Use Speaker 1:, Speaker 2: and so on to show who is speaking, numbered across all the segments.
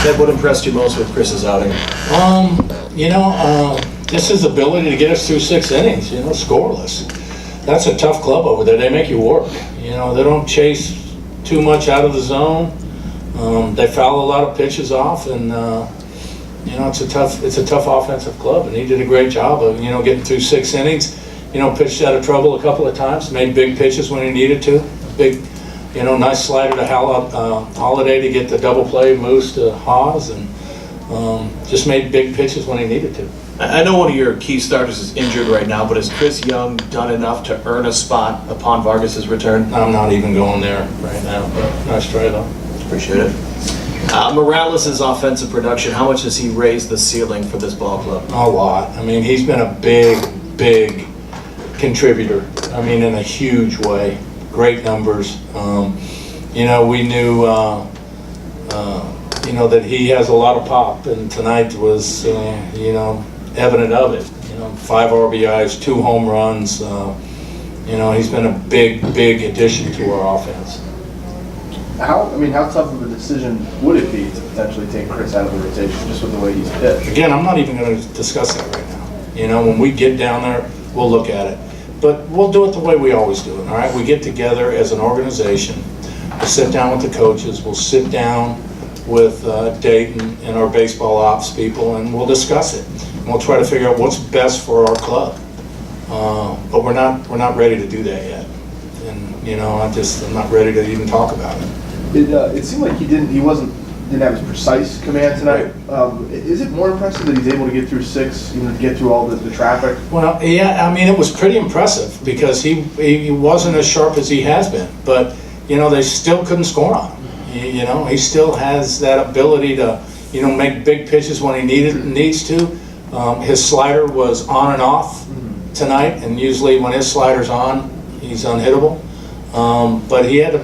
Speaker 1: Ted, what impressed you most with Chris's outing?
Speaker 2: Just his ability to get us through 6 innings, scoreless. That's a tough club over there. They make you work. They don't chase too much out of the zone. They foul a lot of pitches off, and it's a tough offensive club. And he did a great job of getting through 6 innings. Pitched out of trouble a couple of times, made big pitches when he needed to. Big, nice slider to Holiday to get the double play, Moose to Haas, and just made big pitches when he needed to.
Speaker 1: I know one of your key starters is injured right now, but has Chris Young done enough to earn a spot upon Vargas's return?
Speaker 2: I'm not even going there right now, but nice try though.
Speaker 1: Appreciate it. Morales' offensive production, how much has he raised the ceiling for this ball club?
Speaker 2: A lot. He's been a big contributor. In a huge way. Great numbers. We knew, that he has a lot of pop, and tonight was, evident of it. 5 RBIs, 2 home runs. He's been a big addition to our offense.
Speaker 3: How tough of a decision would it be to potentially take Chris out of the rotation just with the way he's pitched?
Speaker 2: Again, I'm not even going to discuss that right now. When we get down there, we'll look at it. But we'll do it the way we always do it, all right? We get together as an organization. We'll sit down with the coaches. We'll sit down with Dayton and our baseball ops people, and we'll discuss it. And we'll try to figure out what's best for our club. But we're not ready to do that yet. And I'm not ready to even talk about it.
Speaker 3: It seemed like he didn't have his precise command tonight.
Speaker 2: Right.
Speaker 3: Is it more impressive that he's able to get through 6, to get through all the traffic?
Speaker 2: Well, yeah, it was pretty impressive because he wasn't as sharp as he has been, but they still couldn't score on him. He still has that ability to make big pitches when he needs to. His slider was on and off tonight, and usually when his slider's on, he's unhittable. But he had to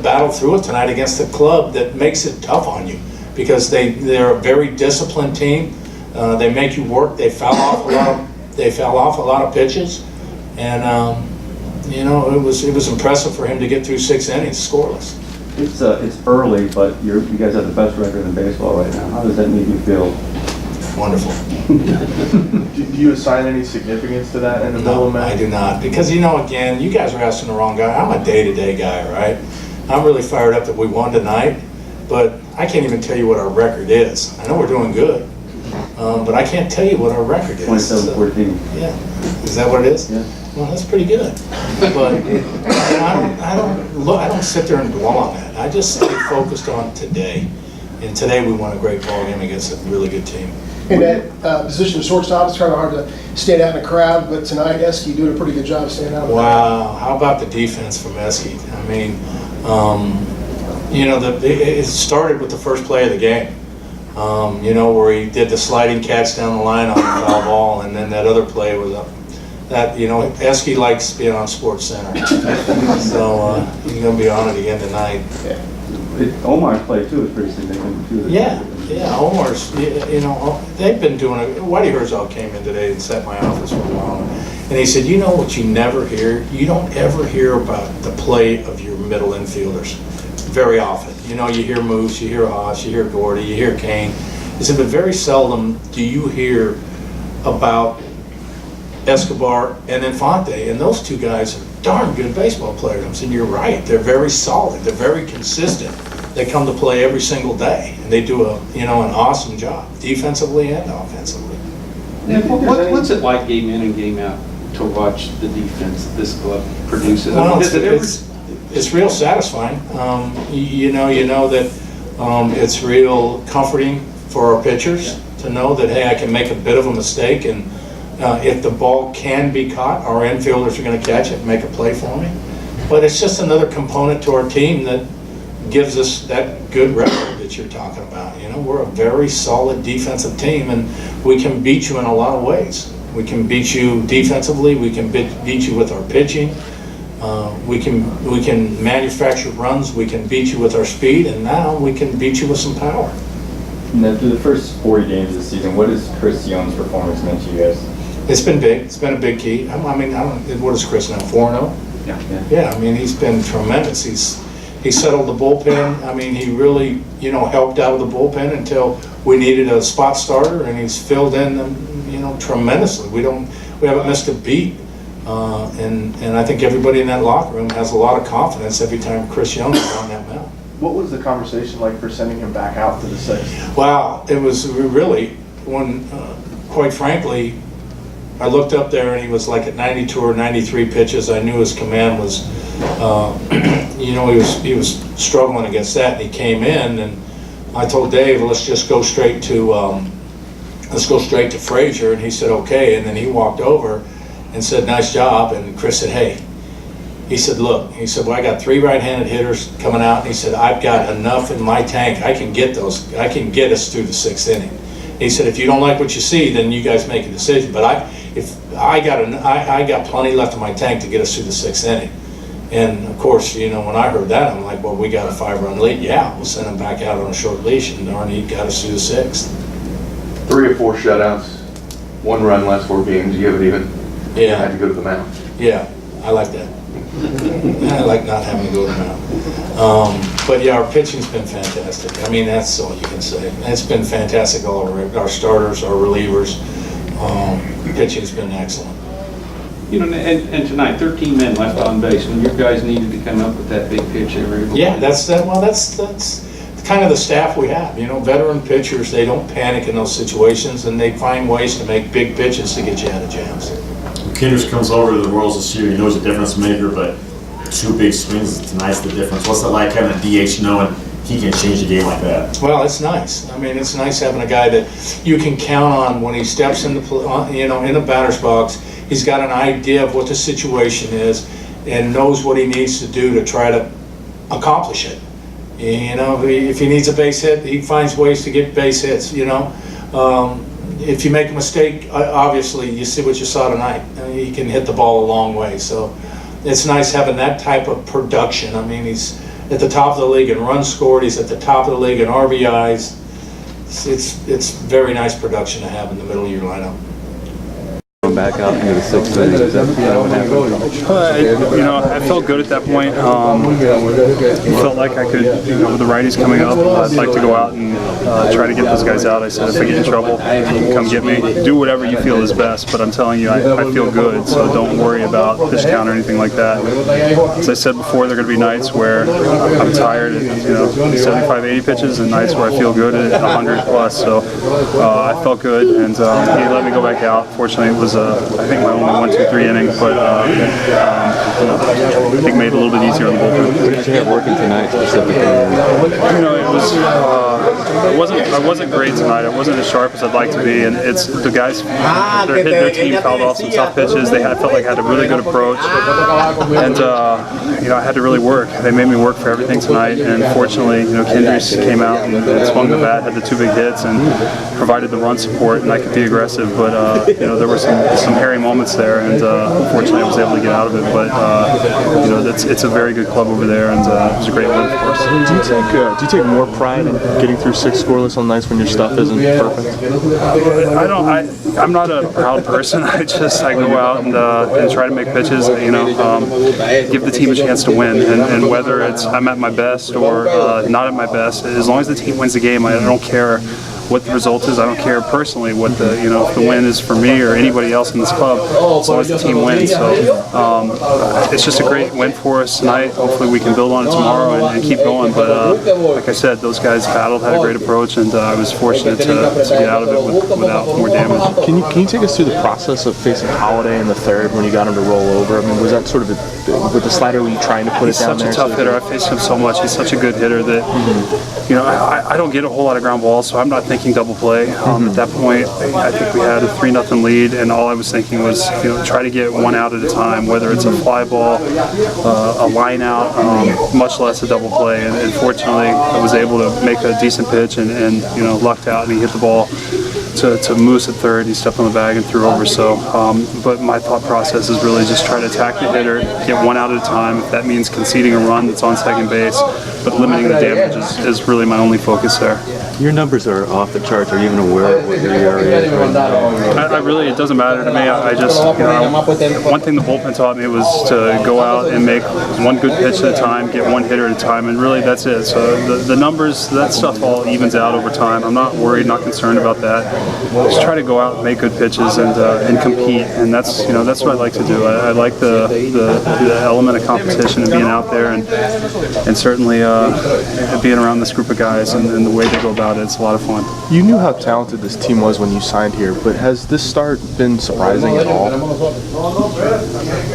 Speaker 2: battle through it tonight against a club that makes it tough on you because they're a very disciplined team. They make you work. They foul off a lot of pitches, and it was impressive for him to get through 6 innings scoreless.
Speaker 4: It's early, but you guys have the best record in baseball right now. How does that make you feel?
Speaker 2: Wonderful.
Speaker 3: Do you assign any significance to that in the middle of
Speaker 2: No, I do not. Because, again, you guys are asking the wrong guy. I'm a day-to-day guy, right? I'm really fired up that we won tonight, but I can't even tell you what our record is. I know we're doing good, but I can't tell you what our record is.
Speaker 4: 27-14.
Speaker 2: Yeah. Is that what it is?
Speaker 4: Yeah.
Speaker 2: Well, that's pretty good. But I don't sit there and dwell on that. I just stay focused on today. And today we won a great ball game against a really good team.
Speaker 5: In that position of shortstop, it's kind of hard to stand out in a crowd, but tonight, Esky doing a pretty good job of standing out.
Speaker 2: Wow, how about the defense from Esky? It started with the first play of the game, where he did the sliding catch down the line on the foul ball, and then that other play was Esky likes being on Sports Center. So he's going to be on it again tonight.
Speaker 4: Yeah. Omar's play, too, is pretty significant, too.
Speaker 2: Yeah, Omar's, they've been doing it. Whitey Herzog came in today and sat in my office for a while, and he said, what you never hear? You don't ever hear about the play of your middle infielders very often. You hear Moose, you hear Haas, you hear Gordy, you hear Kane. He said, but very seldom do you hear about Escobar and Infante, and those 2 guys are darn good baseball players. And you're right, they're very solid, they're very consistent. They come to play every single day, and they do an awesome job, defensively and offensively.
Speaker 6: What's it like game in and game out to watch the defense this club produces?
Speaker 2: Well, it's real satisfying. You know that it's real comforting for our pitchers to know that, hey, I can make a bit of a mistake, and if the ball can be caught, our infielders are going to catch it and make a play for me. But it's just another component to our team that gives us that good record that you're talking about. We're a very solid defensive team, and we can beat you in a lot of ways. We can beat you defensively. We can beat you with our pitching. We can manufacture runs. We can beat you with our speed, and now we can beat you with some power.
Speaker 4: And then through the first 40 games of the season, what has Chris Young's performance meant to you guys?
Speaker 2: It's been big. It's been a big key. I mean, what is Chris now, 4-0? Yeah, I mean, he's been tremendous. He settled the bullpen. I mean, he really, helped out of the bullpen until we needed a spot starter, and he's filled in, tremendously. We haven't missed a beat. And I think everybody in that locker room has a lot of confidence every time Chris Young is on that mound.
Speaker 3: What was the conversation like for sending him back out to the sixth?
Speaker 2: Wow, it was really when, quite frankly, I looked up there and he was like at 92 or 93 pitches. I knew his command was, he was struggling against that, and he came in, and I told Dave, let's just go straight to Frazier, and he said okay, and then he walked over and said nice job, and Chris said hey. He said, look, well, I got 3 right-handed hitters coming out, and he said, I've got enough in my tank. I can get us through the 6th inning. He said, if you don't like what you see, then you guys make a decision. But I got plenty left in my tank to get us through the 6th inning. And of course, when I heard that, I'm like, well, we got a 5-run lead. Yeah, we'll send him back out on a short leash, and darn, he got us through the 6th.
Speaker 7: 3 or 4 shutouts, 1 run last 4 games. You haven't even had to go to the mound.
Speaker 2: Yeah, I like that. I like not having to go to the mound. But yeah, our pitching's been fantastic. I mean, that's all you can say. It's been fantastic all around. Our starters, our relievers, pitching's been excellent.
Speaker 6: And tonight, 13 men left on base. When your guys needed to come up with that big pitch, they were able to.
Speaker 2: Yeah, that's kind of the staff we have. Veteran pitchers, they don't panic in those situations, and they find ways to make big pitches to get you out of jams.
Speaker 8: Kinders comes over to the Royals this year. He knows a difference maker, but 2 big swings tonight's the difference. What's it like having a DH knowing he can change the game like that?
Speaker 2: Well, it's nice. I mean, it's nice having a guy that you can count on when he steps in the batter's box. He's got an idea of what the situation is and knows what he needs to do to try to accomplish it. If he needs a base hit, he finds ways to get base hits. If you make a mistake, obviously you see what you saw tonight. He can hit the ball a long way. So it's nice having that type of production. I mean, he's at the top of the league in runs scored. He's at the top of the league in RBIs. It's very nice production to have in the middle of your lineup.
Speaker 4: Back out into the 6th inning.
Speaker 9: I felt good at that point. Felt like I could, with the righties coming up, I'd like to go out and try to get those guys out. I said, if I get in trouble, come get me. Do whatever you feel is best, but I'm telling you, I feel good, so don't worry about pitch count or anything like that. As I said before, there are going to be nights where I'm tired at 75, 80 pitches, and nights where I feel good at 100 plus. So I felt good, and he let me go back out. Fortunately, it was I think my only 1-2-3 inning, but I think made it a little bit easier on the bullpen.
Speaker 4: What did you have working tonight specifically?
Speaker 9: I wasn't great tonight. I wasn't as sharp as I'd like to be, and it's the guys. Their team fouled off some tough pitches. I felt like I had a really good approach, and I had to really work. They made me work for everything tonight, and fortunately, Kendricks came out and swung the bat, had the 2 big hits, and provided the run support, and I could be aggressive, but there were some hairy moments there, and fortunately I was able to get out of it. But it's a very good club over there, and it was a great win for us.
Speaker 10: Do you take more pride in getting through 6 scoreless on nights when your stuff isn't perfect?
Speaker 9: I'm not a proud person. I go out and try to make pitches. Give the team a chance to win, and whether it's I'm at my best or not at my best, as long as the team wins the game, I don't care what the result is. I don't care personally what if the win is for me or anybody else in this club, as long as the team wins. So it's just a great win for us tonight. Hopefully we can build on it tomorrow and keep going. But like I said, those guys battled, had a great approach, and I was fortunate to get out of it without more damage.
Speaker 10: Can you take us through the process of facing Holiday in the 3rd when you got him to roll over? I mean, was that sort of with the slider, were you trying to put it down there?
Speaker 9: He's such a tough hitter. I faced him so much. He's such a good hitter that I don't get a whole lot of ground balls, so I'm not thinking double play. At that point, I think we had a 3-0 lead, and all I was thinking was, try to get 1 out at a time, whether it's a fly ball, a line out, much less a double play. And fortunately, I was able to make a decent pitch and lucked out, and he hit the ball to Moose at 3rd. He stepped on the bag and threw over. So, but my thought process is really just try to attack the hitter, get 1 out at a time. If that means conceding a run that's on second base, but limiting the damage is really my only focus there.
Speaker 10: Your numbers are off the charts. Are you even aware of what your ERA is right now?
Speaker 9: I really, it doesn't matter to me. I just, one thing the bullpen taught me was to go out and make one good pitch at a time, get one hitter at a time, and really that's it. So the numbers, that stuff all evens out over time. I'm not worried, not concerned about that. Just try to go out and make good pitches and compete, and that's what I like to do. I like the element of competition and being out there, and certainly being around this group of guys and the way they go about it. It's a lot of fun.
Speaker 10: You knew how talented this team was when you signed here, but has this start been surprising at all?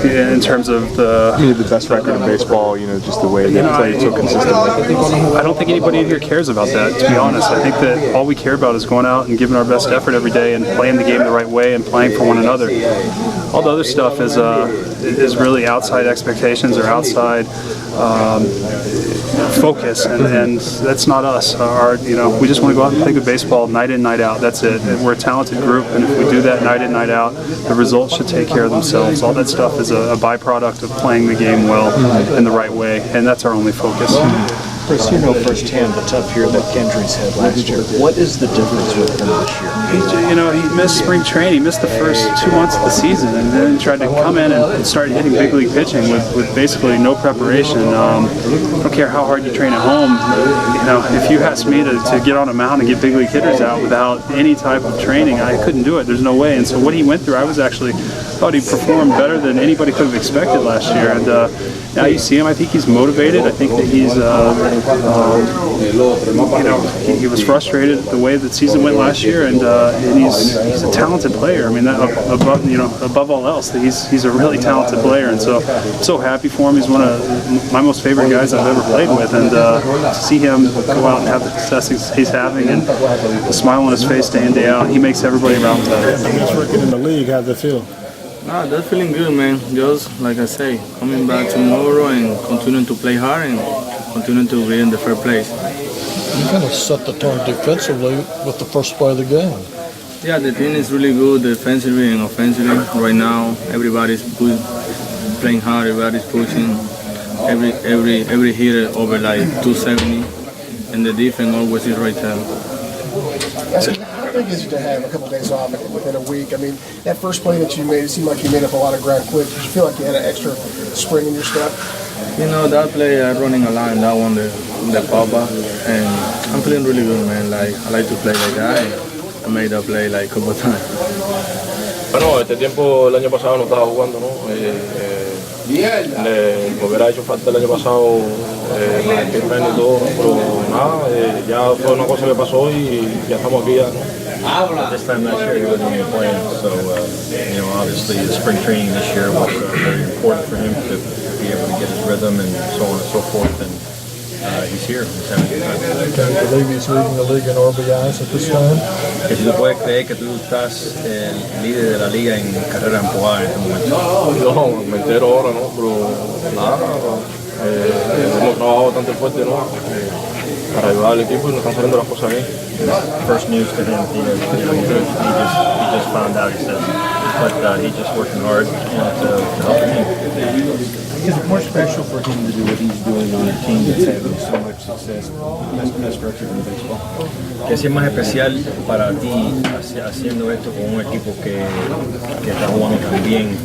Speaker 9: In terms of
Speaker 10: the best record in baseball, just the way they play so consistently.
Speaker 9: I don't think anybody in here cares about that, to be honest. I think that all we care about is going out and giving our best effort every day and playing the game the right way and playing for one another. All the other stuff is really outside expectations or outside focus, and that's not us. We just want to go out and play good baseball night in, night out. That's it. We're a talented group, and if we do that night in, night out, the results should take care of themselves. All that stuff is a byproduct of playing the game well in the right way, and that's our only focus.
Speaker 11: Chris, you know firsthand the tough year that Kendry's had last year. What is the difference with him this year?
Speaker 9: He missed spring training. He missed the first 2 months of the season, and then tried to come in and start hitting big league pitching with basically no preparation. I don't care how hard you train at home. If you asked me to get on a mound and get big league hitters out without any type of training, I couldn't do it. There's no way. And so what he went through, I thought he performed better than anybody could have expected last year. And now you see him. I think he's motivated. I think that he's he was frustrated at the way the season went last year, and he's a talented player. I mean, above all else, he's a really talented player, and so I'm so happy for him. He's one of my most favorite guys I've ever played with, and to see him go out and have the success he's having and the smile on his face day in, day out, he makes everybody around him better.
Speaker 11: He's working in the league. How'd they feel?
Speaker 12: Nah, they're feeling good, man. Just like I say, coming back tomorrow and continuing to play hard and continuing to be in the fair place.
Speaker 11: You kind of set the tone defensively with the first play of the game.
Speaker 12: Yeah, the team is really good defensively and offensively. Right now, everybody's playing hard. Everybody's pushing. Every hitter over like 270, and the defense always is right there.
Speaker 5: How big is it to have a couple days off within a week? I mean, that first play that you made, it seemed like you made up a lot of ground quick. Did you feel like you had an extra spring in your step?
Speaker 12: That play, I'm running a line, that one, the pop-up, and I'm feeling really good, man. Like, I like to play like that. I made that play like a couple of times.
Speaker 13: Bueno, este tiempo el año pasado no estaba jugando, ¿no? Me hubiera hecho falta el año pasado el bullpen y todo, pero nada, ya fue una cosa que pasó y ya estamos aquí ya, ¿no?
Speaker 14: This time last year he wasn't even playing, so obviously the spring training this year was very important for him to be able to get his rhythm and so on and so forth, and he's here. He's having a good time.
Speaker 11: Can you believe he's leading the league in RBIs at this time?
Speaker 14: Que si tú puedes creer que tú estás el líder de la liga en carrera empujada en este momento.
Speaker 13: No, me entero ahora, ¿no? Pero nada, hemos trabajado bastante fuerte, ¿no? Para ayudar al equipo y nos están saliendo las cosas bien.
Speaker 14: First news to him, he just found out, he says, but he's just working hard to help the team.
Speaker 15: Is it more special for him to do what he's doing on a team that's having so much success, best record in baseball?
Speaker 14: ¿Qué es más especial para ti haciendo esto con un equipo que está jugando tan bien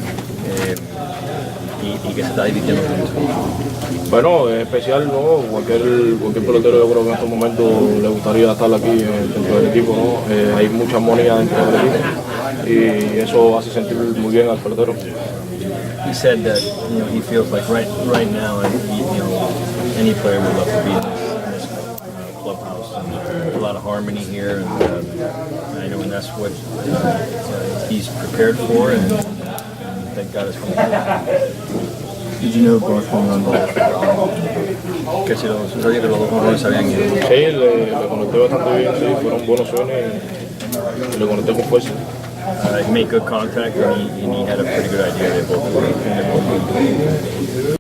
Speaker 14: y que se está divirtiendo mucho?
Speaker 13: Bueno, es especial, ¿no? Cualquier pelotero yo creo que en estos momentos le gustaría estar aquí dentro del equipo, ¿no? Hay mucha armonía dentro del equipo y eso hace sentir muy bien al pelotero.
Speaker 14: He said that he feels like right now, any player would love to be in this clubhouse. And a lot of harmony here, and that's what he's prepared for, and thank God it's coming.
Speaker 15: Did you know both home run balls?
Speaker 14: Que si sabía que los dos jugadores sabían ir.
Speaker 13: Sí, le conecté bastante bien, sí, fueron buenos sueños y le conecté con fuerza.
Speaker 14: He made good contact, and he had a pretty good idea. They both were.